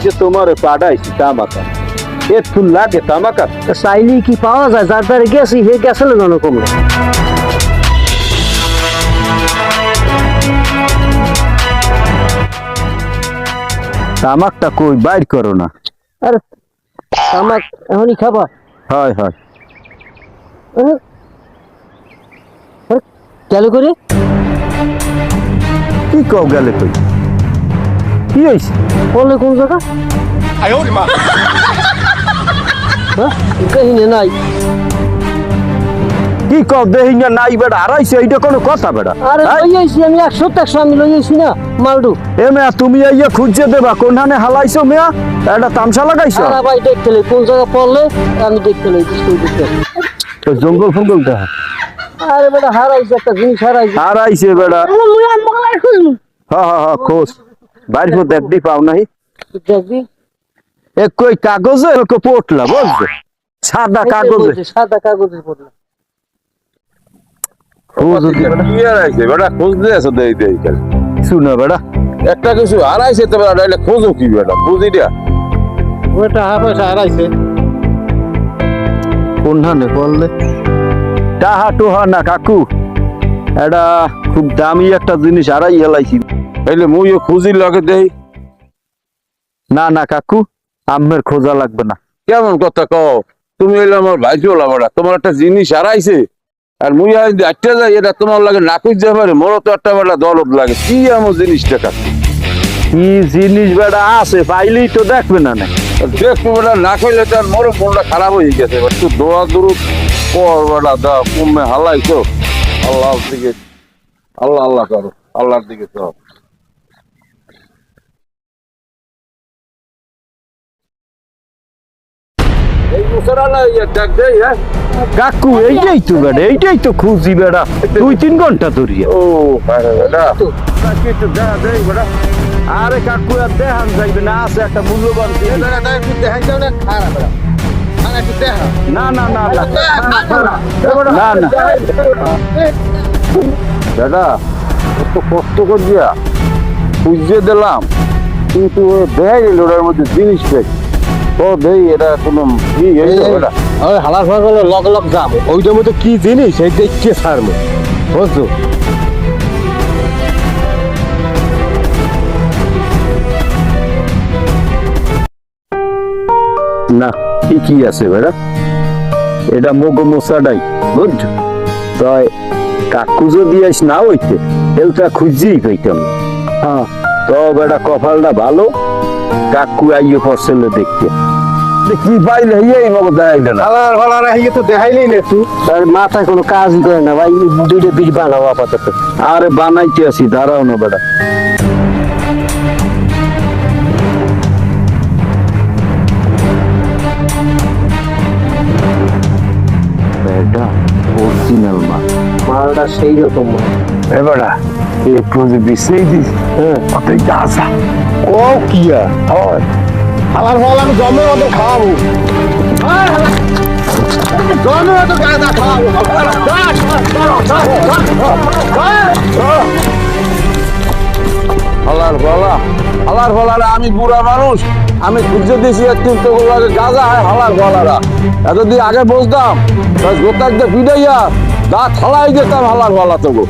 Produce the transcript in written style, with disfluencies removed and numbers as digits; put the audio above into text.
যে তোমার পাঠাইছি তামাকা এ ফুল লাগে তামাকা চাইলে কি পাওয়া যায়? যার দ্বারা গেছি হে গেছিল জনকমে। তামাকটা কই বাইর করো না। আর তামাক এখনই খাবা? হয় হয় গেল করে কি কও গেলে কই কি হইছে বললে কোন জায়গা? কাহিনী নাই। কি কও দেহি না নাই বেড়া হারাইছে এইটা কোনো কথা বেড়া। আরে লইয়াছি আমি 100 আমি লইয়াছি না মালডু। এ মেয়া তুমি আইয়া খুঁজে দেবা কোনখানে হালাইছো মেয়া একটা তামসা লাগাইছো। আরে ভাই দেখতে লই কোন জায়গা পড়লে আমি দেখতে লই ডিসপ্লে দেখতে। তো জঙ্গল ফঙ্গল দেখা আরে বেটা হারাইছে একটা জিনিস হারাইছে বেড়া। হ্যাঁ খোঁজ বাইর করে দেখবি পাও নাই দেখবি এক কই কাগজে ওকে পটলা বুঝছো সাদা কাগজে সাদা কাগজে পড়লা। শুনো বেড়া একটা কিছু হারাইছে তো বেড়া খোঁজো কি বেড়া বুঝি দিয়া ওটা পয়সা হারাইছে কোনখানে বললে টাহা টোহা না কাকু এটা খুব দামি একটা জিনিস হারাই হেলাইছি এলে মুইও খুঁজি লাগে দেই না না কাকু আমের খোঁজা লাগবে না। কেমন কথা কও তুমি এলে আমার ভাই চলা বেড়া তোমার একটা জিনিস হারাইছে আর মুই আটটা যাই এটা তোমার লাগে নাকুজ যে পারে মোরও তো একটা বেড়া দরদ লাগে কি এমন জিনিসটা কাকু কি জিনিস বেড়া আছে পাইলেই তো দেখবে না না দেখবো বেড়া না খাইলে তার মোরও মনটা খারাপ হয়ে গেছে একটু দোয়া দুরুদ কর বেড়া দা কমে হালাইছো আল্লাহর দিকে আল্লাহ আল্লাহ করো আল্লাহর দিকে চল কাকু এইটাই তো বেড়া এইটাই তো খুঁজি বেড়া 2-3 ঘন্টা ধরিয়া। ও আরে কাকু আর দেখান যাইবে না আছে একটা মূল্যবান না না না না না না দাদা কত কষ্ট করিয়া খুঁজে দিলাম কিন্তু দেয় ওটার মধ্যে জিনিস পেয়ে ও দেই এটা কোনো কি হালার ফালা লগ লগ যাম ওইটার মধ্যে কি জিনিস এই দেখতে ছাড়বো বুঝছো না ঠিকই আছে বেড়া এটা মোগো মশাটাই বুঝছো তাই কাকু যদি আস না হইতে এলটা খুঁজেই পাইতাম। হ্যাঁ তো বেটা কপালটা ভালো কাকু আইয়ে ফসলে দেখতে কি পাইলে এই মগ দেখাইলে না হালার ফালা হিয়ে তো দেখাইলেই না তুই তার মাথায় কোনো কাজই করে না ভাই দুইটা বীজ বানাও আপাতত। আরে বানাইতে আসি দাঁড়াও না বেটা বেটা অরিজিনাল মালটা সেই রকম এবারা একটু যে বিশ্রেই দিস অতই গাছা ও কিয়া হয় হালার ফালা আমি জমে মতো খাওয়াবো জমে মতো গাঁদা খাওয়াবো হালার ফলারা আমি বুড়া মানুষ আমি খুঁজে দিয়েছি একটু তোগুলোকে গাঁজা হয় হালার ফলারা এতদিন আগে বসতাম গোটার দিয়ে ফিরাইয়া দাঁত হালাই যেতাম হালার ফলা তবু